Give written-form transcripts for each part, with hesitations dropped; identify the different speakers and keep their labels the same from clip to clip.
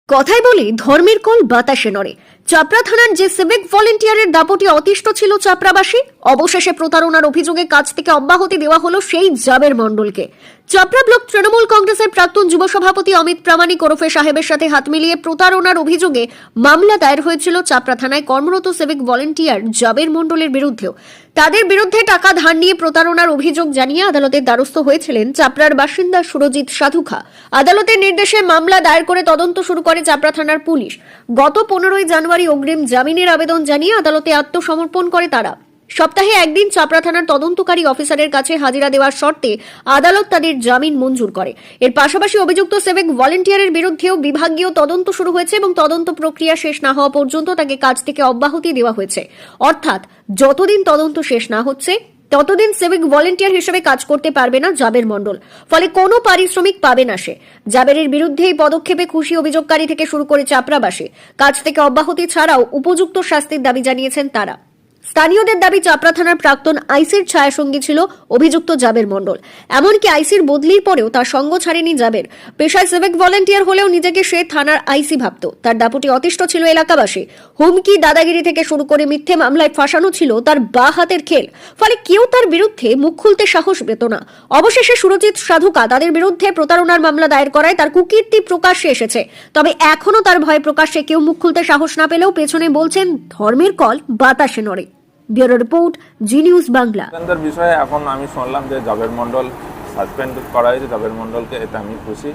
Speaker 1: কথাই বলি ধর্মের কল বাতাসে নড়ে। চাপড়া থানার যে সিভিক ভলেন্টিয়ারের দাপটে অতিষ্ঠ ছিল চাপড়াবাসী, অবশেষে প্রতারণার অভিযোগে কাজ থেকে অব্যাহতি দেওয়া হলো সেই জাবের মণ্ডলকে। চাপড়া ব্লক তৃণমূল কংগ্রেসের প্রাক্তন যুব সভাপতি অমিত প্রামাণিক ওরফে সাহেবের সাথে হাত মিলিয়ে প্রতারণার অভিযোগে মামলা দায়ের হয়েছিল চাপড়া থানায় কর্মরত সিভিক ভলেন্টিয়ার জাবের মণ্ডলের বিরুদ্ধেও। তাদের বিরুদ্ধে টাকা ধার নিয়ে প্রতারণার অভিযোগ জানিয়ে আদালতের দ্বারস্থ হয়েছিলেন চাপড়ার বাসিন্দা সুরজিৎ সাধুখা। আদালতের নির্দেশে মামলা দায়ের করে তদন্ত শুরু করে চাপড়া থানার পুলিশ। গত 15ই জানুয়ারি অগ্রিম জামিনের আবেদন জানিয়ে আদালতে আত্মসমর্পণ করে তারা। সপ্তাহে একদিন চাপড়া থানার তদন্তকারী অফিসারের কাছে হাজিরা দেওয়ার শর্তে আদালত তাদের জামিন মঞ্জুর করে। এর পাশাপাশি অভিযুক্ত সিভিক ভলেন্টিয়ারের বিরুদ্ধেও বিভাগীয় তদন্ত শুরু হয়েছে এবং তদন্ত প্রক্রিয়া শেষ না হওয়া পর্যন্ত তাকে কাজ থেকে অব্যাহতি দেওয়া হয়েছে। অর্থাৎ যতদিন তদন্ত শেষ না হচ্ছে ততদিন সিভিক ভলেন্টিয়ার হিসেবে কাজ করতে পারবে না জাবের মণ্ডল, ফলে কোনো পারিশ্রমিক পাবে না সে। জাবেরের বিরুদ্ধে এই পদক্ষেপে খুশি অভিযোগকারী থেকে শুরু করে চাপড়াবাসী। কাজ থেকে অব্যাহতি ছাড়াও উপযুক্ত শাস্তির দাবি জানিয়েছেন তারা। স্থানীয়দের দাবি, চাপড়া থানার প্রাক্তন আইসির ছায়াসঙ্গী ছিল অভিযুক্ত জাবের মণ্ডল। এমনকি আইসির বদলির পরেও তার সঙ্গ ছাড়েনি জাবের। পেশায় সিভিক ভলেন্টিয়ার হলেও নিজেকে সে থানার আইসি ভাবত। তার দাপটে অতিষ্ঠ ছিল এলাকাবাসী। হুমকি, দাদাগিরি থেকে শুরু করে মিথ্যে মামলায় ফাঁসানো ছিল তার বা হাতের খেল। ফলে কেউ তার বিরুদ্ধে মুখ খুলতে সাহস পেত না। অবশেষে সুরজিৎ সাধুকা তাদের বিরুদ্ধে প্রতারণার মামলা দায়ের করায় তার কুকীর্তি প্রকাশ্যে এসেছে। তবে এখনো তার ভয়ে প্রকাশ্যে কেউ মুখ খুলতে সাহস না পেলেও পেছনে বলছেন ধর্মের কল বাতাসে নড়ে। ব্যুরো রিপোর্ট, জি নিউজ বাংলা।
Speaker 2: বিষয়ে এখন আমি শুনলাম যে জাবের মণ্ডল সাসপেন্ড করা হয়েছে। জাবের মণ্ডলকে এতে আমি খুশি।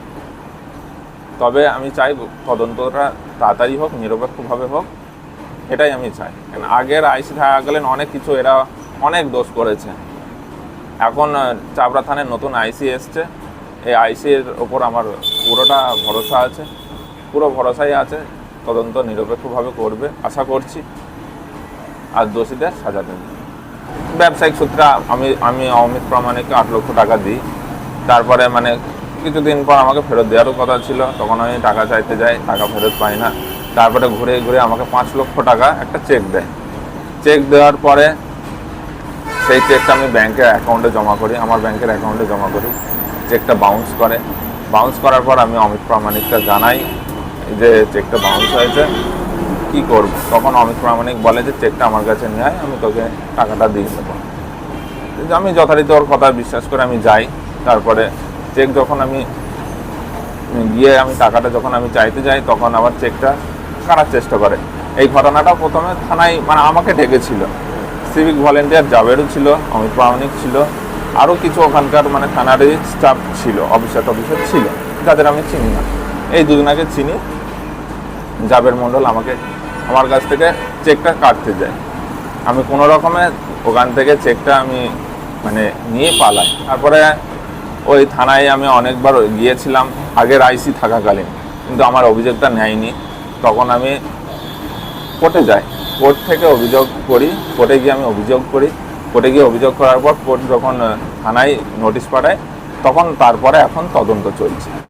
Speaker 2: তবে আমি চাই তদন্তটা তাড়াতাড়ি হোক, নিরপেক্ষভাবে হোক, এটাই আমি চাই। কারণ আগের আইসি থাকাকালীন অনেক কিছু এরা অনেক দোষ করেছে। এখন চাপড়া থানায় নতুন আইসি এসছে। এই আইসির ওপর আমার পুরোটা ভরসা আছে, পুরো ভরসাই আছে। তদন্ত নিরপেক্ষভাবে করবে আশা করছি, আর দোষীদের সাজা দেবে। ব্যবসায়িক সূত্রে আমি অমিত প্রামাণিককে 8 লক্ষ টাকা দিই। তারপরে কিছুদিন পর আমাকে ফেরত দেওয়ারও কথা ছিল, তখন আমি টাকা চাইতে যাই, টাকা ফেরত পাই না। তারপরে ঘুরে ঘুরে আমাকে 5 লক্ষ টাকা একটা চেক দেয়। চেক দেওয়ার পরে সেই চেকটা আমি ব্যাংকের অ্যাকাউন্টে জমা করি, আমার ব্যাংকের অ্যাকাউন্টে জমা করি। চেকটা বাউন্স করে। বাউন্স করার পর আমি অমিত প্রামাণিককে জানাই যে চেকটা বাউন্স হয়েছে, কি করব। তখন অমিত প্রামাণিক বলে যে চেকটা আমার কাছে নিয়ে আয়, আমি তোকে টাকাটা দিয়ে দেবো। আমি যথারীতি ওর কথা বিশ্বাস করে আমি যাই। তারপরে চেক যখন আমি গিয়ে টাকাটা যখন আমি চাইতে যাই, তখন আবার চেকটা কাটার চেষ্টা করে। এই ঘটনাটা প্রথমে থানায় আমাকে ডেকেছিল। সিভিক ভলেন্টিয়ার জাবেরও ছিল, অমিত প্রামাণিক ছিল, আরও কিছু ওখানকার থানারই স্টাফ ছিল, অফিসার ছিল, যাদের আমি চিনি না। এই দুজনাকে চিনি। জাবের মণ্ডল আমার কাছ থেকে চেকটা কাটতে যায়। আমি কোনো রকমে ওখান থেকে চেকটা আমি নিয়ে পালাই। তারপরে ওই থানায় আমি অনেকবার গিয়েছিলাম আগের আইসি থাকাকালীন, কিন্তু আমার অভিযোগটা নেয়নি। তখন আমি কোর্টে যাই, কোর্ট থেকে অভিযোগ করি, কোর্টে গিয়ে আমি অভিযোগ করি। কোর্টে গিয়ে অভিযোগ করার পর কোর্ট যখন থানায় নোটিশ পাঠায়, তখন তারপরে এখন তদন্ত চলছে।